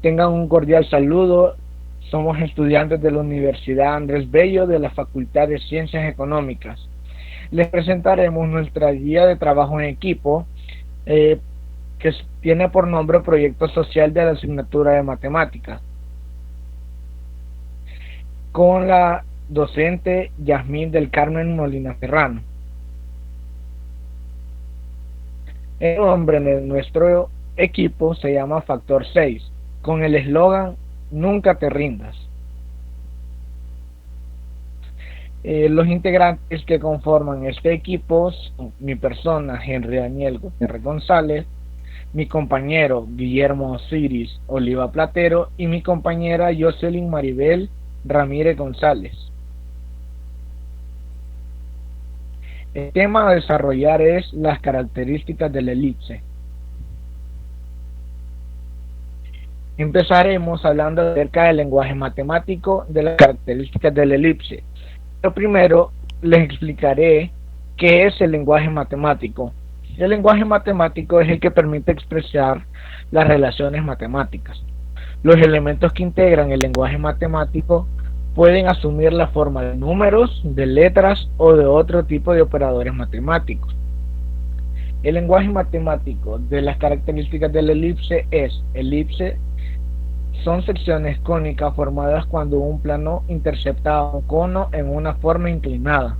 Tengan un cordial saludo. Somos estudiantes de la Universidad Andrés Bello de la Facultad de Ciencias Económicas. Les presentaremos nuestra guía de trabajo en equipo, eh, que tiene por nombre Proyecto Social de la Asignatura de Matemáticas, con la docente Yasmín del Carmen Molina Serrano. El nombre de nuestro equipo se llama Factor 6, con el eslogan Nunca te rindas. Los integrantes que conforman este equipo son mi persona, Henry Daniel Gutiérrez González, mi compañero Guillermo Osiris Oliva Platero y mi compañera Jocelyn Maribel Ramírez González. El tema a desarrollar es las características de la elipse. Empezaremos hablando acerca del lenguaje matemático de las características de la elipse. Pero primero les explicaré qué es el lenguaje matemático. El lenguaje matemático es el que permite expresar las relaciones matemáticas. Los elementos que integran el lenguaje matemático pueden asumir la forma de números, de letras o de otro tipo de operadores matemáticos. El lenguaje matemático de las características de la elipse es: elipse son secciones cónicas formadas cuando un plano intercepta a un cono en una forma inclinada.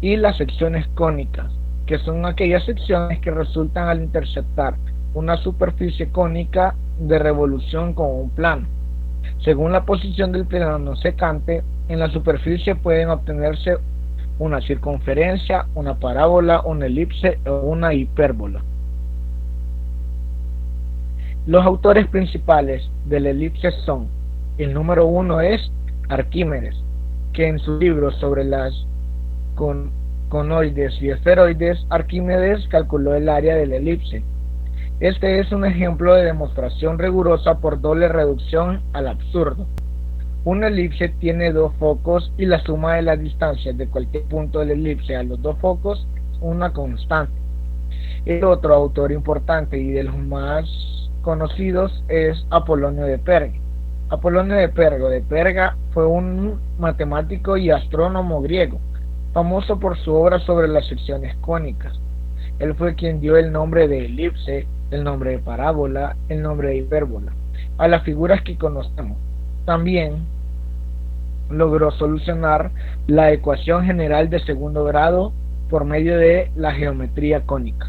Y las secciones cónicas, que son aquellas secciones que resultan al interceptar una superficie cónica de revolución con un plano. Según la posición del plano secante, en la superficie pueden obtenerse una circunferencia, una parábola, una elipse o una hipérbola. Los autores principales de la elipse son: el número uno es Arquímedes, que en su libro sobre las con conoides y esferoides, Arquímedes calculó el área de la elipse. Este es un ejemplo de demostración rigurosa por doble reducción al absurdo. Una elipse tiene dos focos y la suma de las distancias de cualquier punto de la elipse a los dos focos es una constante. El otro autor importante y de los más conocidos es Apolonio de Perga. Apolonio de Perga fue un matemático y astrónomo griego, famoso por su obra sobre las secciones cónicas. Él fue quien dio el nombre de elipse, el nombre de parábola, el nombre de hipérbola a las figuras que conocemos. También logró solucionar la ecuación general de segundo grado por medio de la geometría cónica.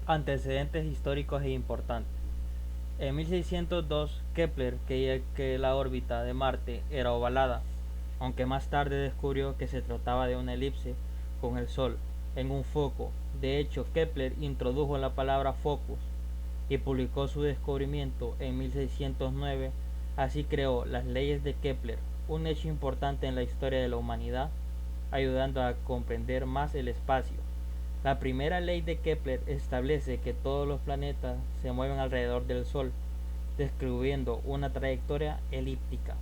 Antecedentes históricos e importantes. En 1602, Kepler creía que la órbita de Marte era ovalada, aunque más tarde descubrió que se trataba de una elipse con el Sol en un foco. De hecho, Kepler introdujo la palabra focus y publicó su descubrimiento en 1609. Así creó las leyes de Kepler, un hecho importante en la historia de la humanidad, ayudando a comprender más el espacio. La primera ley de Kepler establece que todos los planetas se mueven alrededor del Sol, describiendo una trayectoria elíptica.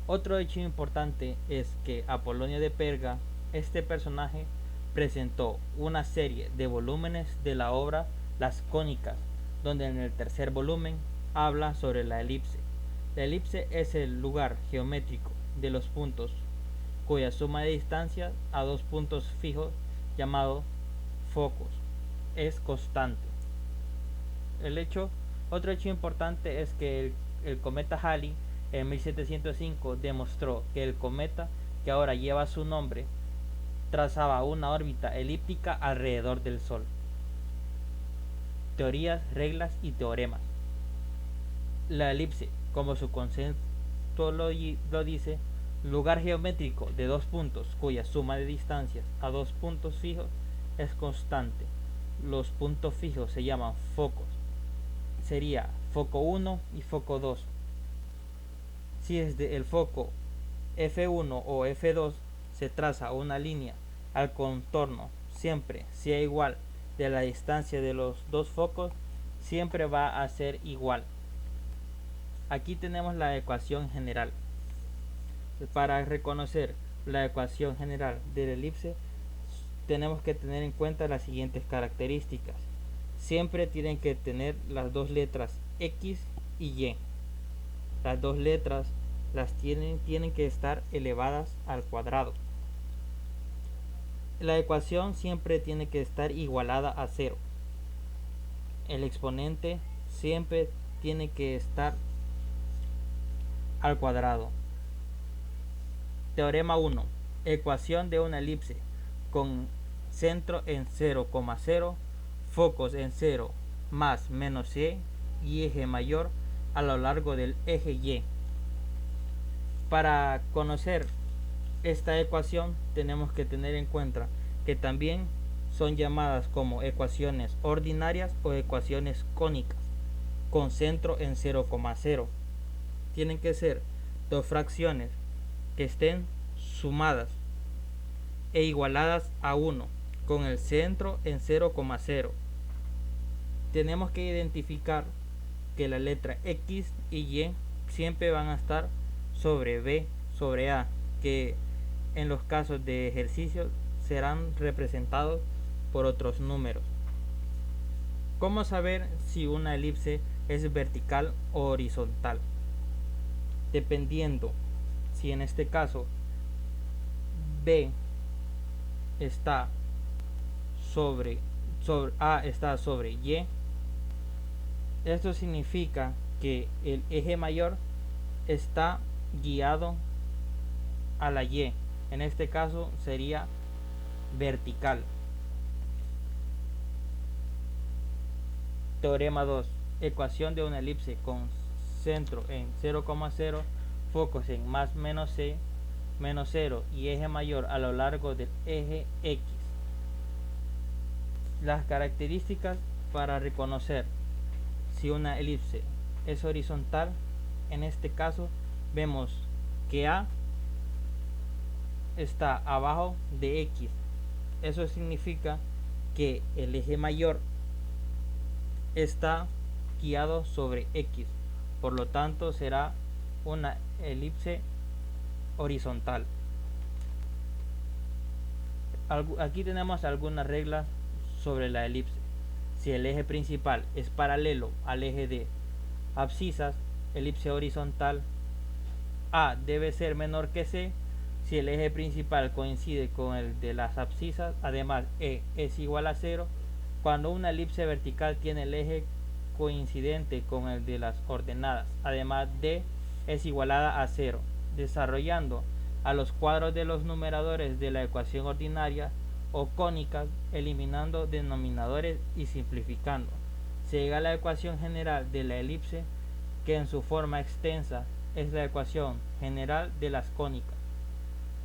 Otro hecho importante es que Apolonio de Perga, este personaje, presentó una serie de volúmenes de la obra Las Cónicas, donde en el tercer volumen habla sobre la elipse. La elipse es el lugar geométrico de los puntos cuya suma de distancia a dos puntos fijos llamado focos es constante. El hecho, otro hecho importante es que el cometa Halley en 1705 demostró que el cometa que ahora lleva su nombre trazaba una órbita elíptica alrededor del Sol. Teorías, reglas y teoremas. La elipse, como su concepto lo dice, lugar geométrico de dos puntos cuya suma de distancias a dos puntos fijos es constante. Los puntos fijos se llaman focos. Sería foco 1 y foco 2. Si desde el foco F1 o F2 se traza una línea al contorno, siempre sea igual de la distancia de los dos focos, siempre va a ser igual. Aquí tenemos la ecuación general. Para reconocer la ecuación general de la elipse tenemos que tener en cuenta las siguientes características. siempre tienen que tener las dos letras X y Y. Las dos letras tienen que estar elevadas al cuadrado. La ecuación siempre tiene que estar igualada a 0. El exponente siempre tiene que estar al cuadrado. Teorema 1. Ecuación de una elipse con centro en 0,0, focos en 0 más menos y eje mayor a lo largo del eje Y. Para conocer esta ecuación tenemos que tener en cuenta que también son llamadas como ecuaciones ordinarias o ecuaciones cónicas con centro en 0,0. Tienen que ser dos fracciones que estén sumadas e igualadas a 1 con el centro en 0,0. Tenemos que identificar que la letra X y Y siempre van a estar sobre B sobre A, que en los casos de ejercicio serán representados por otros números. ¿Cómo saber si una elipse es vertical o horizontal? Dependiendo si en este caso B está sobre A está sobre Y, esto significa que el eje mayor está guiado a la Y. En este caso sería vertical. Teorema 2. Ecuación de una elipse con centro en 0,0, focos en más menos C, menos 0 y eje mayor a lo largo del eje X. Las características para reconocer si una elipse es horizontal, en este caso vemos que A está abajo de X. Eso significa que el eje mayor está guiado sobre X, por lo tanto será una elipse horizontal. Aquí tenemos algunas reglas sobre la elipse. Si el eje principal es paralelo al eje de abscisas, elipse horizontal, A debe ser menor que C. Si el eje principal coincide con el de las abscisas, además E es igual a 0. Cuando una elipse vertical tiene el eje coincidente con el de las ordenadas, además D es igualada a 0, desarrollando a los cuadros de los numeradores de la ecuación ordinaria o cónicas, eliminando denominadores y simplificando. Se llega a la ecuación general de la elipse, que en su forma extensa es la ecuación general de las cónicas.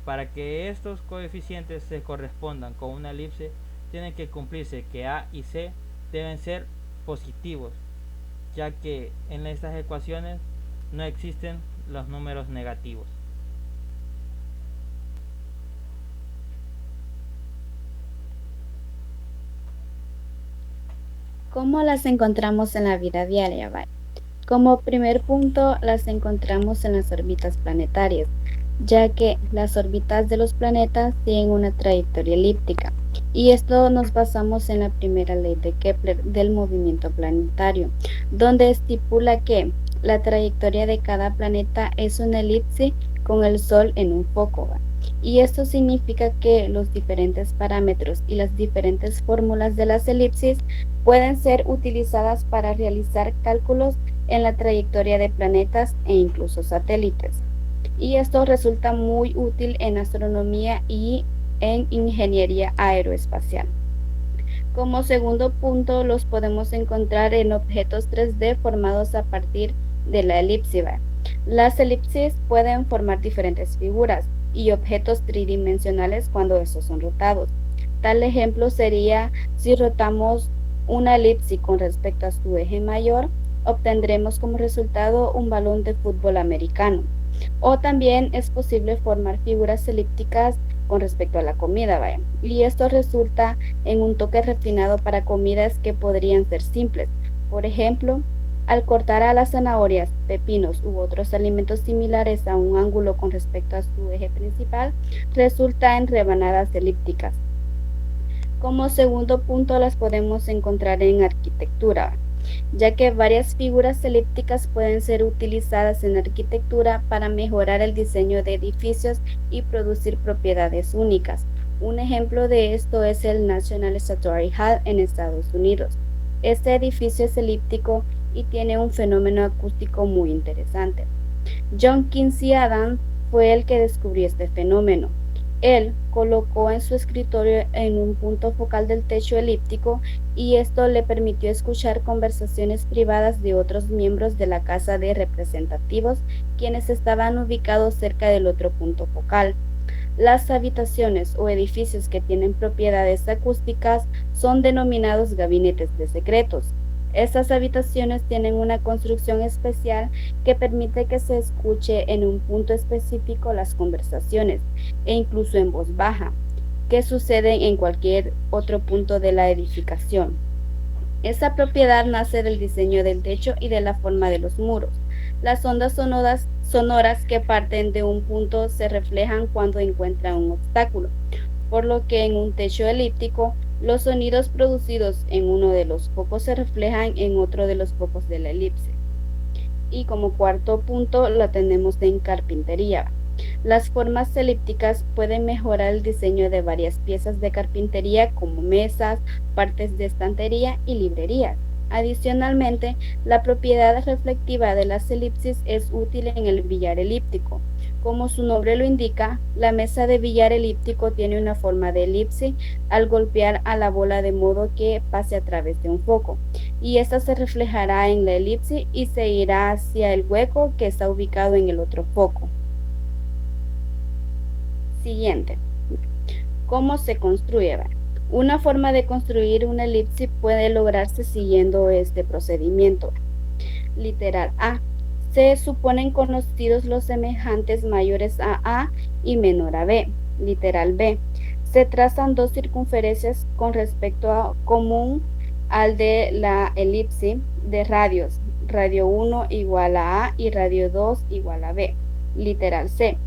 Para que estos coeficientes se correspondan con una elipse, tiene que cumplirse que A y C deben ser positivos, ya que en estas ecuaciones no existen los números negativos. ¿Cómo las encontramos en la vida diaria? Vale. Como primer punto, las encontramos en las órbitas planetarias, ya que las órbitas de los planetas tienen una trayectoria elíptica, y esto nos basamos en la primera ley de Kepler del movimiento planetario, donde estipula que la trayectoria de cada planeta es una elipse con el Sol en un foco, ¿vale? Y esto significa que los diferentes parámetros y las diferentes fórmulas de las elipsis pueden ser utilizadas para realizar cálculos en la trayectoria de planetas e incluso satélites. Y esto resulta muy útil en astronomía y en ingeniería aeroespacial. Como segundo punto, los podemos encontrar en objetos 3D formados a partir de la elipse. Las elipses pueden formar diferentes figuras y objetos tridimensionales cuando estos son rotados. Tal ejemplo sería si rotamos una elipse con respecto a su eje mayor, obtendremos como resultado un balón de fútbol americano. O también es posible formar figuras elípticas con respecto a la comida, ¿vale? Y esto resulta en un toque refinado para comidas que podrían ser simples. Por ejemplo, al cortar a las zanahorias, pepinos u otros alimentos similares a un ángulo con respecto a su eje principal, resulta en rebanadas elípticas. Como segundo punto las podemos encontrar en arquitectura, ya que varias figuras elípticas pueden ser utilizadas en arquitectura para mejorar el diseño de edificios y producir propiedades únicas. Un ejemplo de esto es el National Statuary Hall en Estados Unidos. Este edificio es elíptico y tiene un fenómeno acústico muy interesante. John Quincy Adams fue el que descubrió este fenómeno. Él colocó en su escritorio en un punto focal del techo elíptico y esto le permitió escuchar conversaciones privadas de otros miembros de la Casa de Representativos, quienes estaban ubicados cerca del otro punto focal. Las habitaciones o edificios que tienen propiedades acústicas son denominados gabinetes de secretos. Estas habitaciones tienen una construcción especial que permite que se escuche en un punto específico las conversaciones, e incluso en voz baja, que suceden en cualquier otro punto de la edificación. Esta propiedad nace del diseño del techo y de la forma de los muros. Las ondas sonoras que parten de un punto se reflejan cuando encuentran un obstáculo, por lo que en un techo elíptico, los sonidos producidos en uno de los focos se reflejan en otro de los focos de la elipse. Y como cuarto punto lo tenemos en carpintería. Las formas elípticas pueden mejorar el diseño de varias piezas de carpintería como mesas, partes de estantería y librerías. Adicionalmente, la propiedad reflectiva de las elipsis es útil en el billar elíptico. Como su nombre lo indica, la mesa de billar elíptico tiene una forma de elipse al golpear a la bola de modo que pase a través de un foco, y esta se reflejará en la elipse y se irá hacia el hueco que está ubicado en el otro foco. Siguiente. ¿Cómo se construye? Una forma de construir una elipse puede lograrse siguiendo este procedimiento. Literal A. Se suponen conocidos los semejantes mayores a A y menor a B. Literal B. Se trazan dos circunferencias con respecto a común al de la elipse de radios. Radio 1 igual a A y radio 2 igual a B. Literal C.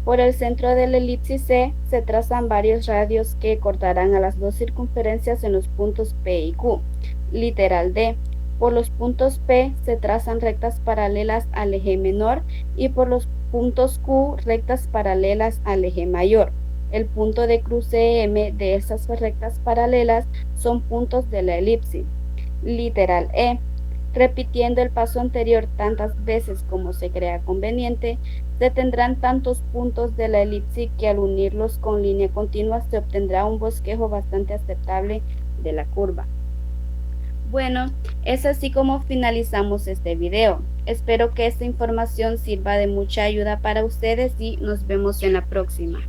Por el centro de la elipse C se trazan varios radios que cortarán a las dos circunferencias en los puntos P y Q. Literal D. Por los puntos P se trazan rectas paralelas al eje menor y por los puntos Q rectas paralelas al eje mayor. El punto de cruce M de estas rectas paralelas son puntos de la elipse. Literal E. Repitiendo el paso anterior tantas veces como se crea conveniente, se tendrán tantos puntos de la elipse que al unirlos con línea continua se obtendrá un bosquejo bastante aceptable de la curva. Bueno, es así como finalizamos este video. Espero que esta información sirva de mucha ayuda para ustedes y nos vemos en la próxima.